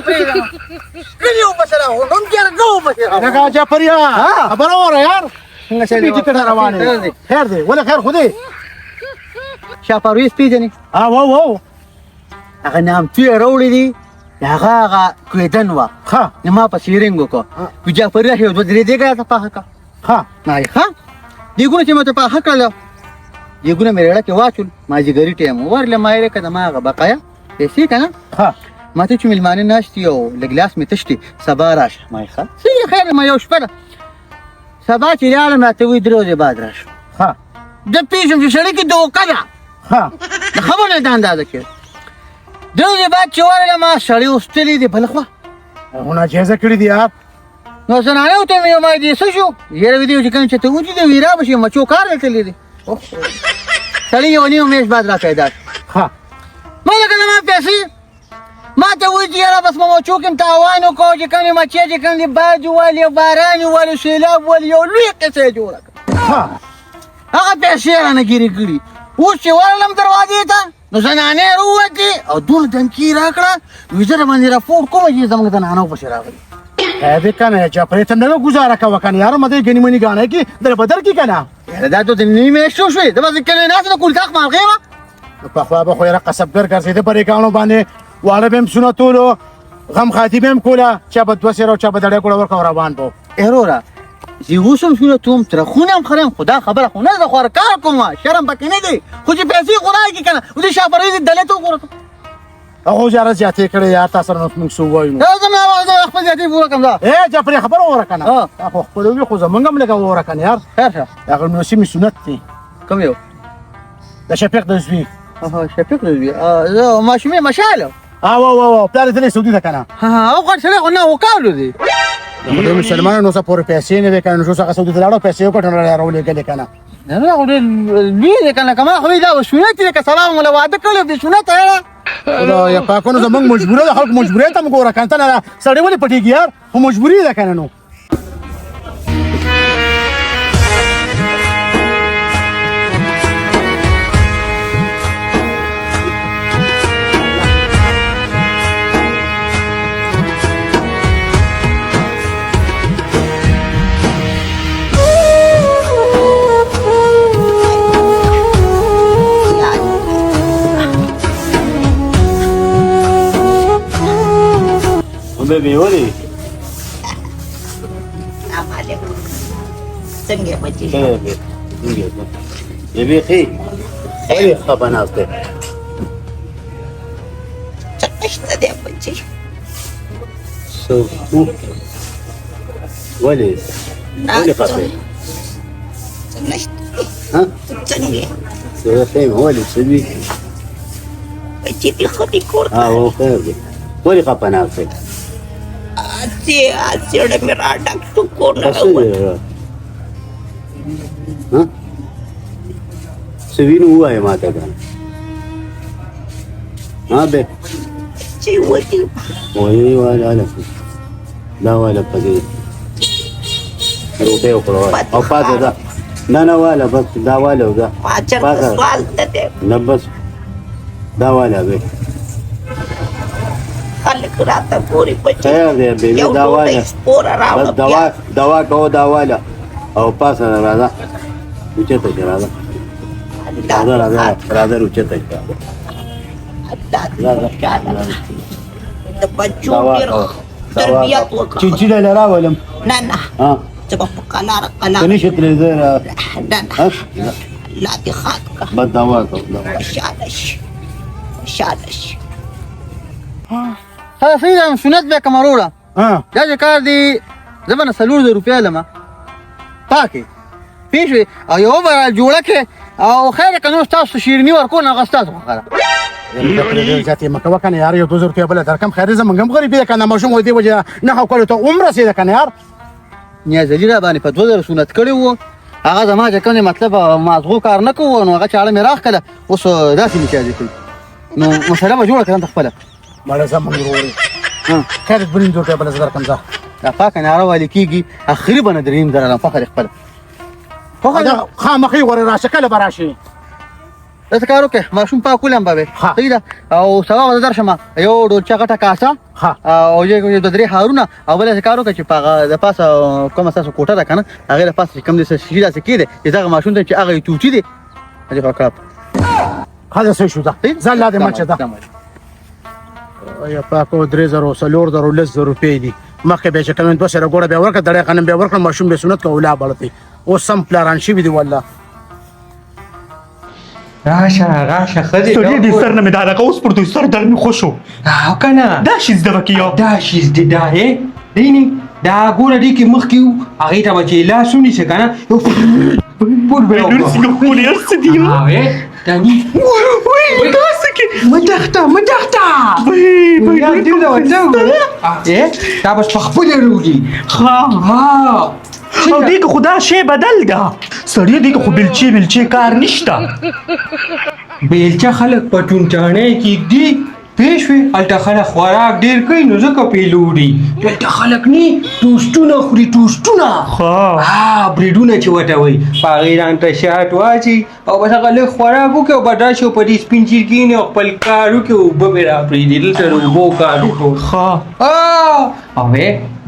کلی وبسره هم کېږه وبسره لکه جعفریا خبره وره یار څنګه چې روانه خیر دی ولا خیر خو دی شاه پرویز پیژنې وو هغه نامتو یې راوړی دي هغه کویدن وه ښه نو ما پسې رینګ وکړه وي جعفریا یو دوه درې دیګه ته پاخه کړه ښه ښه دیګونه چې ما ته پاخه کړله دیګونه مې ریړه کې واچول مازدیګري ټایم ورله ما یې که د ما هغه بقایا پیسې که نه ښه ما ته چې مېلمانه ناست دي او لږ لاس مې تش دي سبا راشه ما ښه څه خیر ما یو شپه ده سبا چې راغلم راته وایي 3 ورځې بعد راشه ښه زه پېژنم چې سړي کې دوکه ده ښه د خبر نه د اندازه کې 3 ورځې بعد چې ورغلم ما سړي اوستلي دي بله خوا هغه ناجیزه کړي دي یار نو زنانه ورته مې ویل ما دې څه شو یاره ویدې چې کوم چې ته وځي د ویرا به شي مچو کار دلتلی دي سړي یو نیم میاشت بعد را پیدا شو ښه ما لکه زما پیسې ما ته وایي چې یاره بس ما مچو کې تاوان وکړو چې کومې مچۍ چې کوم دي باد ووالي باران ووالي سیلاب ووالي یو لوی قصه یې جوړه کړه ښه هغه پیسې رانه ګیرې کړي اوس چې ورغلم دروازې ته نو زنانې راووتې او دونه دمکي راکړه وایي زه درباندې راپورټ کوم چې زموږ زنانو پسې راغلي دې کنه جعفریا ته نه ګزاره کوه کنه یار مده ګنی منی غانه کی در بدر کی کنه یاره دا ته نیمې میاشتې شوې د بس کله ناس نه کول کاک مالغې وه په خوا به خو یاره قصبګر ګرځېده پرې کاڼو باندې واړه به هم سنتولو غم خاطي به هم کوله چا به دوه سېره او چا به دړی کوړه ورکه روان به وروره زه اوس هم سونه توم ترخونه هم خرم خدا خبره خو نه ده خو کار کوم شرم پکې نه دی خو چې پیسې خو راکړي که نه اوس د شاه پرویز دلې ته وګوره هغو جاره زیاتې کړې یار تا سره نو موږ څه ووایو نو زه خپل زیاتې پوره کړم دا جعفریا خبره ووره که نه تا خو خپل وي خو زمونږ هم لږه ووره که نه یار خیر شه هغه نوسي مې سنت دی کوم یو د شفیق د زوی شفیق زوی زه ماشومې مشاله او پلار یې تللی سعودي ته که نه او غټ سړی خو نه وکاولو دی د مسلمانانو څه پورې پیسې نه وې که نه نو څه هغه سعودي ته لاړو پیسې وکړه نو راولېږلې که نه نه خو ډېر لوی دی که نه که ما خو دا سنت دی که سلام وله واده کړی دی سنت خدای پاکونو زمونږ مجبوره ده خلک مجبورۍ ته م ګوره که نه ته نه سړی ولې پټېږي یار خو مجبوري ده که نه نو Baby, what is څنګه بچي baby, hey, hey, خبر نه اوسه. څنګه دې بچي So, what is? What is خبر؟ ها؟ څنګه So, hey, what is baby? بچي دې خو دې کور هو خیر دی. what is خبر نه اوسه؟ اته مې را ډک تو کور نه ها؟ سوینو وای ما ته کنه ها به چې ودی وای وای دا ولا پدې روټه وکړو او پاتې دا نه والا بس دا والا دا پاچر سوال ته نه بس دا والا به خلک راته پوری پچې خیر دی به دا والا پور راو بس دوا کو دا والا او پاسه راځه اوچته راځه راځه اوچته د بچو ډیر تربیت وکړه چې لرا ولم نه نه ها چې په قلار کني شتري زه نه لا دي خاط کا بد دوا کو شادش ها فعلا سنت به کمروړه دا چې کار دی زبنه 300 روپیا لمه پاکي پیښې او یو بل جوړه کې او خیر کنو تاسو شیرنی ورکو نه غستاسو خبره ذاتي مکه وکنه یار یو 2000 روپیا بل درکم خیر زمونږ هم غریبی کنه ماشوم ودی وجه نه خو کولو ته عمر رسیده کنه یار نیازلی را باندې په 2000 سنت کړی وو هغه زما چې کوم مطلب مازغو کار نه کوو نو هغه چاړه مې راخ کړه اوس داسې می چاځي کوي نو مسله به جوړه کړم خپل مړه زمونږ وروري خیر برین روپیا بل درکم ځه دا پاک نه راوالي کیږي اخري باندې دریم درم فخر خپل خامخې غوړه راشه کله به راشي داسې کار وکړه ماشوم پاکولم به ها. صحیح ده او سبا به زه درشم یو ډولچه غټه کاسه ها. او یو د 3 هارونه او بل داسې کار وکړه چې په هغه د پاسه کومه ستاسو کوټه ده که نه هغې د پاسه چې کوم داسې شي داسې کېدی چې دغه ماشوم ته چې هغه یې توچي دی هغې په کړه خلاص شو ده ځان لا دې مچ ده یا پاکو 3000 4,000 لس روپۍ دي مخکې به چې کله 200 ګوړه به ورکړه دړې قانون به ورکړه ماشوم به سنت کولا بلته او سم پلان شي دی والله راشه خدي سړی دې سر نه مې دا لکه اوس پر دوی سر در مې خوښ شو او کنه دا شي زده به کېږي دا شیز دی دا دینی دا ګوره دی کې مخ کې هغې ته به چې لاس ونیسه که نه یو پور به نور څنګه ښکلي هر څه دي دا نی داسې کې مدخته دا بس په خپله روږي او دې کې خو دا شی بدل ده سړی دې کې خو بلچې کار نشته بیلچه خلک په ټونټاڼۍ کې ږدي پوه شوې هلته خلک خوراک ډېر کوي نو ځکه پیلوړي دلته خلک نه ټوسټونه خوري ټوسټونه بریډونه چې ورته وایي په هغې رانته شات واچي او بس هغه لږ خوراک وکړي او بس راشي او په دې سپین چیر کښېني او خپل کار وکړي اوبه مې راپرېږدي دلته د اوبو کار وکړو او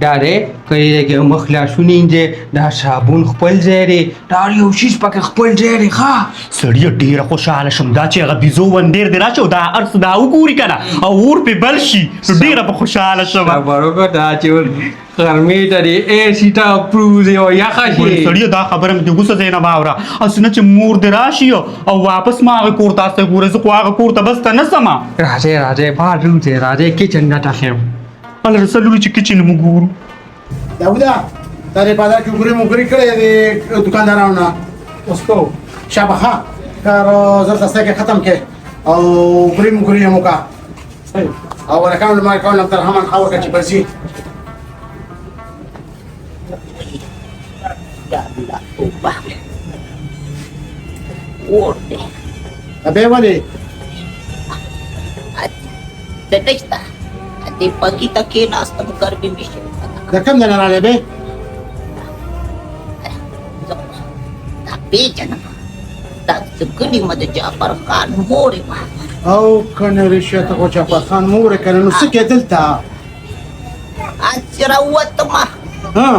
دا دی که یې مخ لاسونه وینځې دا صابون خپل ځای دی دا هر یو شیز پکې خپل ځای دی ښه سړی ډېره خوشحاله شم دا چې هغه بیزو وندېر دې راشي او دا هر څه دا وګوري که نه او اور پې بل شي نو ډېره به خوشحاله شم خبرو که دا چې غرمې ته دې ایسي ته پروز او یخه شي سړیه دا خبره مې د غوسه ځای نه واوره اسنه چې مور دې راشي او واپس ما هغه کور ته ګوره زه خو هغه کور ته بس ته نه ځم راځئ بهر وځئ راځئ کچن ته ښیم هله رسلو چې کچن مو ګورو داودا دا دې پادا چوکري موکري کړې دې دکاندارانو نه اوس کو شابه کار زر تاسو کې ختم کې او ګري موکري مو کا او ورکاون ما کاون تر هم خاور کې برسي Ya Allah, ubah. Orde. ابه ولې Sedesta. Ate pagi tak kena asam garbi mission. دا کم نه رااله به Tapi jangan. Tak segini mada Jafar Khan mori mah. او کنه رشته کو چا په خان مور کنه نو څه کېدل تا Asyrawat mah. ها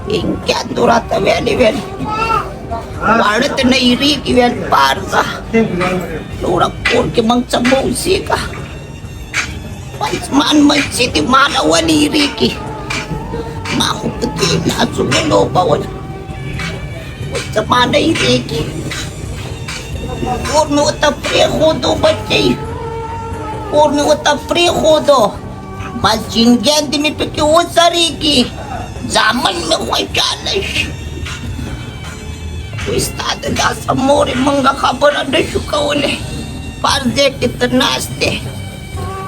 Ingkat durata veli. Wadat na iri ki vel parza. Lura kur ki mang sabusi ka. Pansman masjid di mana wali iri ki. Mang peti na sumelo bawal. Sa mana iri ki. Kurni uta prehodo bacay. Kurni uta prehodo. Masjid gandi mi peki usari ki. Zaman में कोई challenge. Ustad dah semua mangga kabar ada suka oleh. Parze kita naste.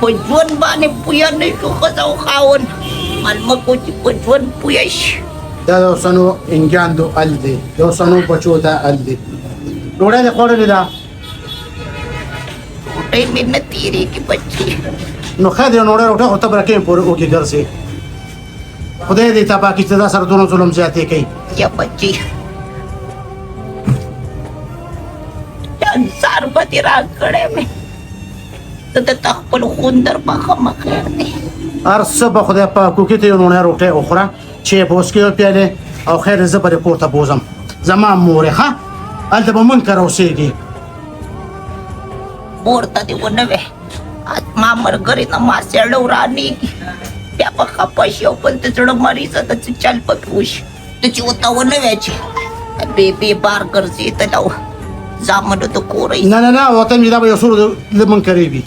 Pejuan bani puya ne suka tahu kawan. Mal makuci pejuan puyash. دا یو سنو انګاندو ال دی یو سنو بچو ته ال دی ډوړې د خوړلې دا Udah minat tiri ki bacci. نو خاطر نو ډوړې او ته برکې پور او کې ګرځي خدای دې تا پاکستان دا سره دونو ظلم زیاتې کوي Ya bacci. Dan sarbati rakade me. Tetap perlu kundar bakal makan ni. ارسه به خدای پاک کو کې ته نو نه روټه اخره چې بوس کې پیاله او خیر زه به پورته بوزم زما مورې ها الته به من کار اوسېږي Porta di wanawe. At mamar gari na masyaw rani. Kaya pa kapasyaw pa ito marisa at si Chal Pagpush. Ito si utawan na wechi. Baby burger si ito daw. Zaman ito kuray. نه نه نه وطن می دا به یو سور لمن کریږي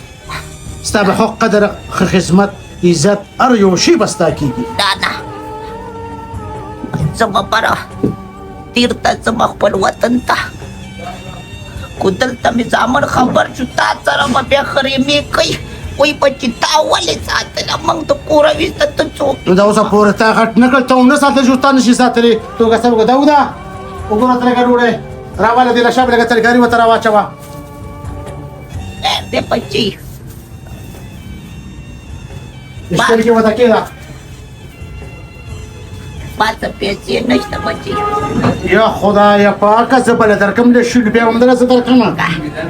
ستا به حق قدر خدمت عزت ار یو شی بستا کیږي Dana. Sama para. Tirta sa makpal watan ta. Kudal tami zaman kabar juta cara mabya karimi kay. Uy pacita wali sa atin amang to kuray wista to chok. نو دا اوس پورې تا غټ نکړ ته نه ساتل جو ستانه شي ساتلې تو که څنګه داودا وګوره تر کډوړې راواله دې لښاب لګه ترګاری و تر واچوا De pachi. اشتري کې ودا کېدا पाच पैसे नसतं म्हणजे या خدایا پاکه زه بله درکم د شل روپیا هم درسه درکم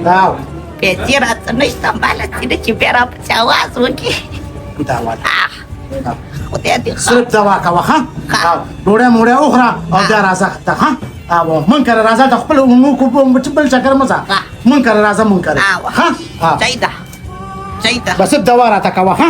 دا पैसे राहतं नसतं मला तिने पेराची आवाज होती دا والا उद्या दिवस صرف دوا کوه ها ډوډۍ موډۍ وخوره او بیا راځه ته ها او من کره راځه د خپل مو کو په بل چکر مزه من کره راځه من کره ها जायदा بس دوا راته کوه ها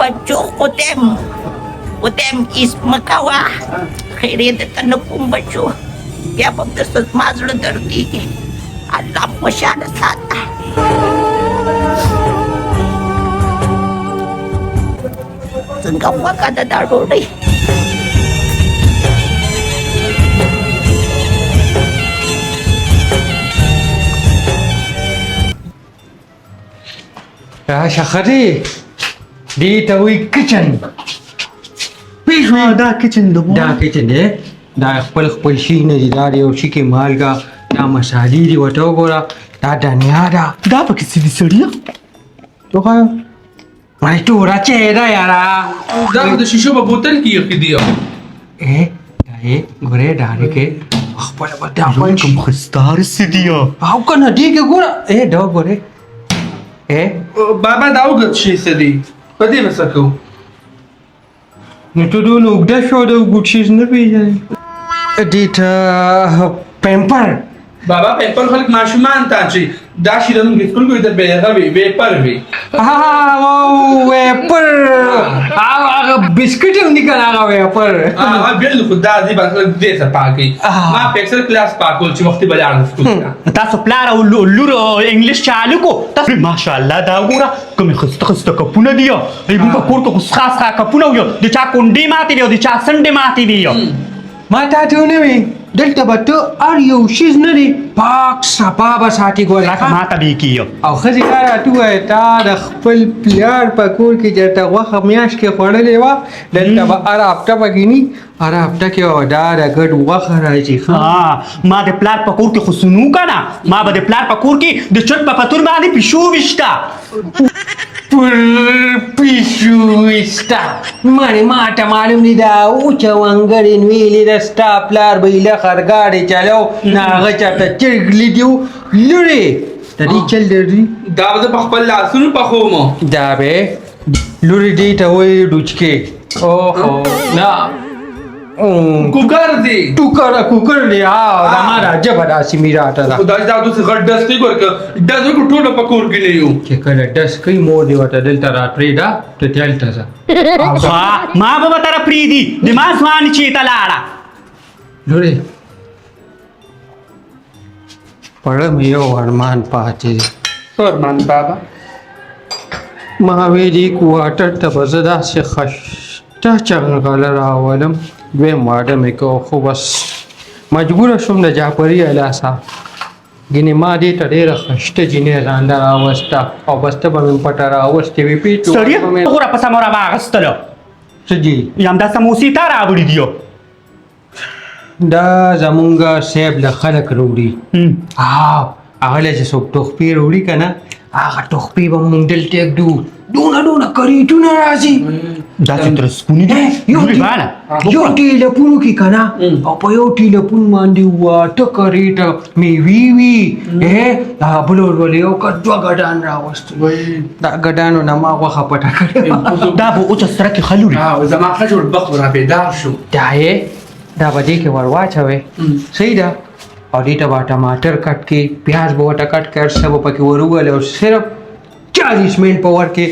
baju Udem is makawa khairin tan kum baju ya babda sat mazul dardi Allah mashana sata cenga waka da daruri راشه خدي دي ته وی کچن دا کچن دا کچن دی دا خپل شي نه دي دا یو شي کې مالګه دا مصالې دي وته وګوره دا دنیا دا دا پکې څه دي سړیا توګه مې ټوره چهره یارا دا د شیشو په بوتل کې یو دی دا ګوره ډاره کې خپل وته کوم خستار سړیا او کنه دی کې ګوره دا ګوره بابا دا وګت شي سدي په دې وسکو نو ته دونه وګدا شو دا وګت شي نه پیژنې دیتا پمپر بابا پیپر خلک ماشومان ته چې دا شي د موږ سکول کې د بیغه وی پر وی ویپر هغه بسکټ هم دي کنه هغه ویپر بل خدا دې باندې دې څه پاکي ما پکسل کلاس پاکول چې وخت بلار سکول تاسو پلار او لور انګلیش چالو کو تاسو ماشاءالله دا ګوره کوم خسته کپونه دی ای موږ کور ته خاص کپونه یو د چا کونډې ماتې دی او د چا سنډې ماتې دی ما تا ته نه وی دلته به ته ار یو شیز نه دی پاک صفا به ساتي ګوره لکه ماته به کیو او ښځې دا راته ووایه تا د خپل پلار په کور کې چېرته غوښه میاشت کې خوړلې وه دلته به هر هفته به کښېني هر هفته کې به دا د ګډ غوښه راځي ما د پلار په کور کې خو سنو که نه ما به د پلار په کور کې د چټ په پتون باندې پیشو ویشته پر پیشو ویسته مانې ما ته معلوم دي دا اوچه ونګړې ویلې ده ستا پلار به ایله خرګاډې چلو نه هغه چېرته چرګ لیدي و لورې د دې چل درځي دا به په خپل لاسونو پخوم دا به لورې دې ته وایي ډوچکې اوهو نه کوکر دی کوکر دی دا ما راجه به داسې مې راته ده خدای دا دوی غټ دست دی ګور ډز کو ټوله پکور کې نه یو چې کله ډس کوي مور دې ورته دلته راپرېږده ته دلته ځه ما به تر پریدي د ما ځوان چې ته لاړه لورې پړه مې یو ارمان پاتې دی فرمان بابا ما ویلي کوارټر ته به زه داسې خشته چغله راولم دویم واده مې کو خو بس مجبوره شوم د جعفري لاسه ګینې ما دې ته ډېره خشته جینۍ ځانله راوسته او بسته به مې پټه راوستې وي سړیه غوره په سمه را واغستله څه جي یم دا سموسې تا راوړي دیو دا زمونږ صاحب له خلک راوړي هغه له چې څوک تحفې راوړي که نه هغه تحفې به مونږ دلته ږدو دونه کریټونه راځي دا چې تر سکوني دی یو ټیلیفون کې که نه او په یو ټیلیفون باندې واته کریټه میوې وي هغه بل ورولې یو که دوه ګډان راوستل دا ګډانو نه ما غوښه پټه کړې دا به اوچه سره کې خلوري زما ښه جوړ بخت را بیدار شو دا به دې کې ور واچوې صحیح ده او دې ته به ټماټر کټ کې پیاز به ورته کټ کې هر څه به پکې ور ووهلې او صرف 40 منټ په ور کې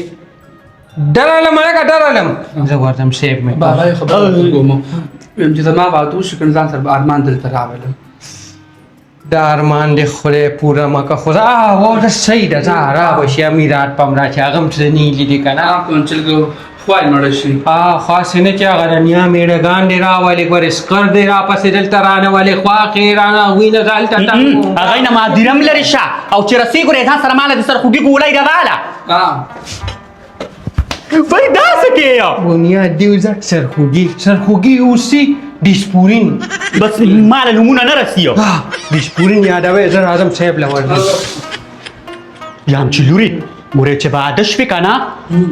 ډرالم هلکه ډرالم زه ورځم صاحب مې بابا یې خبره کوم چې زما واده وشي که ځان سره ارمان دلته راولم دا ارمان دې خدای پوره مه که خو دا صحیح ده زه رابه شي امیرات پم را چې هغه هم څه نه لیدي که نه کونچل خوای مړه شي خاص نه چې هغه د نیا میړهګان دې راولې ګورې سکر دې راپسې دلته رانولې خواښې رانه هغوی نه دلته هغوی نه ما دیرم لرې شه او چې رسې ګورې ځان سره ماله د سرخوږي ګولۍ راواله وای دا څه کې بنیاد دې زړ سرخوږي اوسي ډیسپورین بس مال نمونه نه رسیو ډیسپورین یادوي زه راځم صاحب له ورنه یم چې لوري ګورې چې به عادت شوې که نه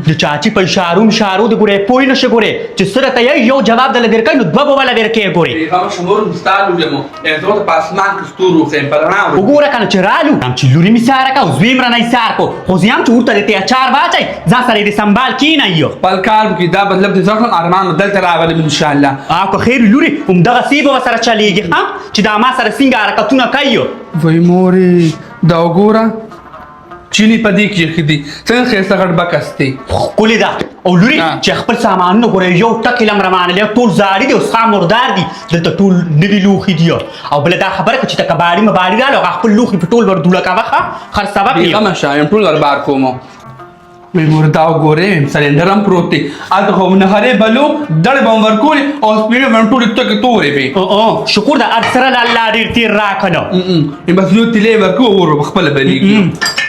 د چاچي په اشارو د ګورې پوه نه شي ګورې چې سره ته یو جواب دله درکوي نو دوه به وله درکوي ګورې پیغام شمور مستعلو لمو ازو په اسمان کې ستورو خیم په رڼا وګوره که نه چې رالو یم چې لوري مې ساره که او زوی مې رانه ایسار کو خو زه یم چې ورته د ته اچار واچئ ځان سره یې د سنبال کښېنئ خپل کار وکړي دا مطلب د ځکه ارمان دلته راغلی انشاءالله که خیر لوري همدغسې به ورسره چلېږي ها چې دا ما سره څنګه حرکتونه کوي وای مورې دا وګوره چینی په دې کې خدي څنګه خسته غټ بکستی ښکلې ده او لوري چې خپل سامانونه ګورې یو ټک یې هم رمانلی ټول زاړي دي او څخه مردار دي دلته ټول نوي لوښي دي او بله دا خبره که چې ته کباړي مباړي راغلو هغه خپل لوښي په ټول ور دوړه کوه ښه خرڅوه پرې بیغمه شایم ټول ور بار کوم وای مور دا وګورې سلندر هم پروت دی هلته خو نهرې بلو دړې به هم ورکولې او سپېرې به هم ټولې تکې تورې وې شکر ده هر سره له الله ډېر تېر راکړه بس یو تیلې ورکو اور به خپله بلیږي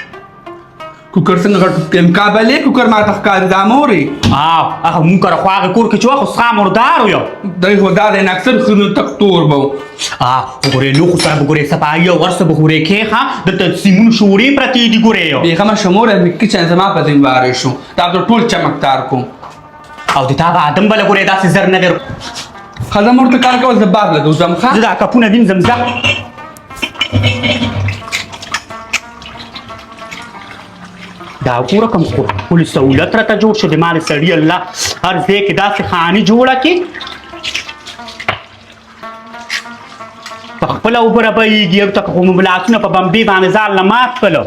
کوکر څنګه غټ مقابلې کوکر ماته ښکاري دا مورې هغه مونږ کره خو هغه کور کې چې وه خو څخه مردار ویو دی خو دا دی اکثر خونو تک تور به و وګورې لوښو سره به ګورې صفایي او ورسه به ګورې کې ښه دلته سیمونو شورې پرتې دي ګورې بیغمه شموره مې کچن زما په ذهن وارې شو دا به ټول چمکدار کوم او د تا به ادم بله ګورې داسې زر نه در ښځه مور ته کار کول زه بار لګو ځم ښه زه دا کپونه وینځم ځه دا ګوره کوم ښکلي سهولت راته جوړ شو د مال سړي الله هر ځای کې داسې خاني جوړه کړي په خپله اوبه رابهېږي او ته خو مو لاسونه په بمبې باندې ځان له مات کړله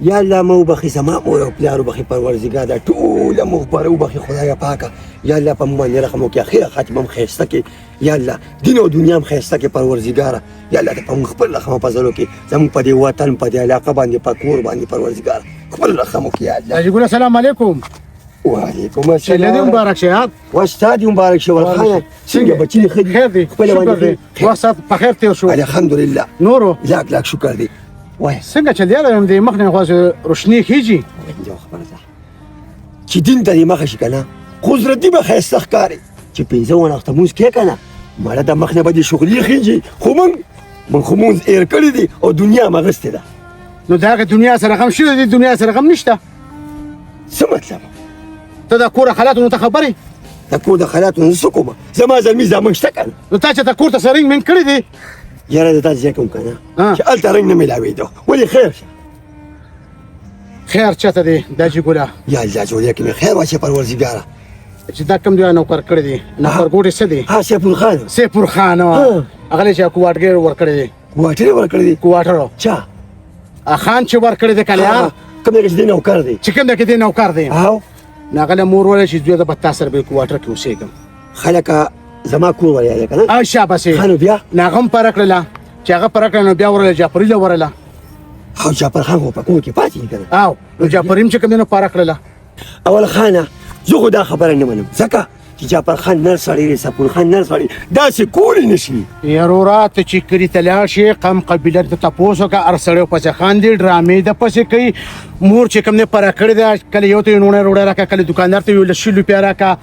یا الله مو بخي زما مور او پلار وبخي پروردګار دا ټوله مغفره وبخي خدای پاکه یا الله په موږ باندې رحم وکړي اخره خاتمه هم ښایسته کړي یا الله دین او دنیا هم ښایسته کړي پروردګاره یا الله ته په موږ خپل رحم او فضل وکړي زموږ په دې وطن په دې علاقه باندې په کور باندې پروردګار خپل رحم وکړي یا الله حاجي ګل السلام علیکم وعلیکم شهید السلام مبارک شه واستاد مبارک شه ورخانه څنګه بچی خیر دی خپل باندې واسط په خیر تیر شو الحمدلله نورو لاک لاک شکر دی وای څنګه چې دی د مخ نه خواص روشنی کیږي یو خبره ده چې دین ته مخه شي کنه قدرت به خیسته ښکاري چې پنځه وخته موږ کې کنه مړه د مخ نه به دي شغلې خېږي خو موږ خو موږ ایر کړی دي او دنیا مغسته ده نو دا دنیا سره غم شته دي دنیا سره غم نشته څه مطلب ته دا کور حالاتونو ته خبرې د کور د حالاتونو څه کومه زما زلمي زمونږ شته کنه نو تا چې ته کور ته سرنګ من کړی دي یاره د تاسو کوم کنه چې هلته رنګ نه ملاوېدو ولې خیر شه خیر چاته دی دا چې ګوله یا الله جوړې کې مې خیر واچې پروردګاره چې دا کوم دی نوکر کړی دی نوکر ګوډې څه دی ها سیفور خان سیفور خان هغه چې کوارټګر ورکړی دی کوارټر ورکړی دی کوارټر چا خان چې ورکړی دی کله کوم کې دې نوکر دی چې کوم کې دې نوکر دی او ناغله مور ولا چې دوی د بتا سره به کوارټر کې اوسېږم خلک زما کور ولیا کنه او شاباسه خانو بیا ناغم پرکړه چې هغه پرکړه نو بیا ورله جعفری له ورله او جعفر خان په کور کې پاتې کنه او نو جعفریم چې کوم نه پرکړه اول خانه زه خو دا خبره نه منم ځکه چې جعفر خان نر سړی سپور خان نر سړی داسې کولی نشي ضرورت چې کړي تلا شي قم قبیله ته تاسو کا ارسړیو پس خان دی ډرامې د پس کوي مور چې کوم نه پر کړی دا کله یو ته نونه روړه راکا کله دکاندار ته ویل شلو پیرا کا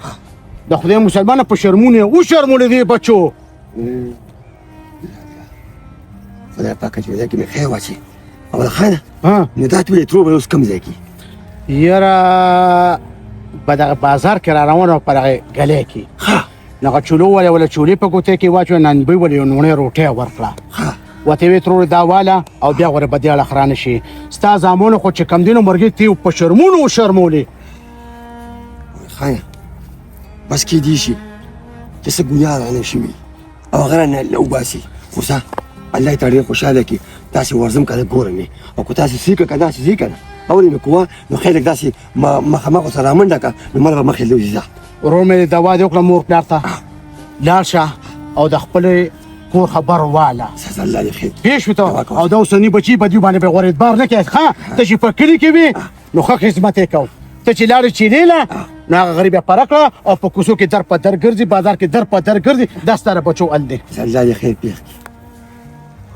د خدای مسلمانانو په شرمونه او شرمونه دی بچو خدای پاک دې کې مې خیر واچي اول خانه نو دا ته ترو به اوس کم ځای کې یاره په دغه بازار کې را روانه پر غلې کې نو چولو ولا چولې په ګوته کې واچو نن به ولې نونه روټه ورکړه وته وی ترور دا والا او بیا غره بدیاله خرانه شي ستا زامونه خو چې کم دینو مرګي تی په شرمونو شرمولې خانه بس کې دی شي چې څه ګناه نه شي او غره نه لو باسي خو څه الله تعالی خوشاله کی تاسو ورزم کړه ګورنه او کو تاسو سیکه کدا سې کنه اولې نو کوه نو خیرک داسې مخامخ سره منډه کا نو مرغه مخې لوي ورور مې دوا دې وکړه مور پلار ته لاړ شه او د خپل کور خبر واله سز الله دې خیر پیش وته او دا اوسنی بچي په دې باندې به غوړې بار نه کېد ښه ته چې په کلي کې وي نو ښه خدمت یې کو ته چې لاړې چې لیله نو هغه غریب یې پرکړه او په کوڅو کې در په در ګرځي بازار کې در په در ګرځي دا ستاره بچو ال دی سز الله دې خیر پیښ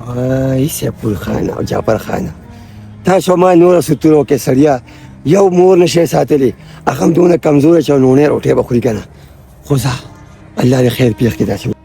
وای سیفور خان او جعفر خان تاسو ما نور ستورو کې سړیا یو مور نشه ساتلی هغه دونه کمزور چې نونه روټه بخوري کنه خو ځه الله دې خیر پیښ کړي تاسو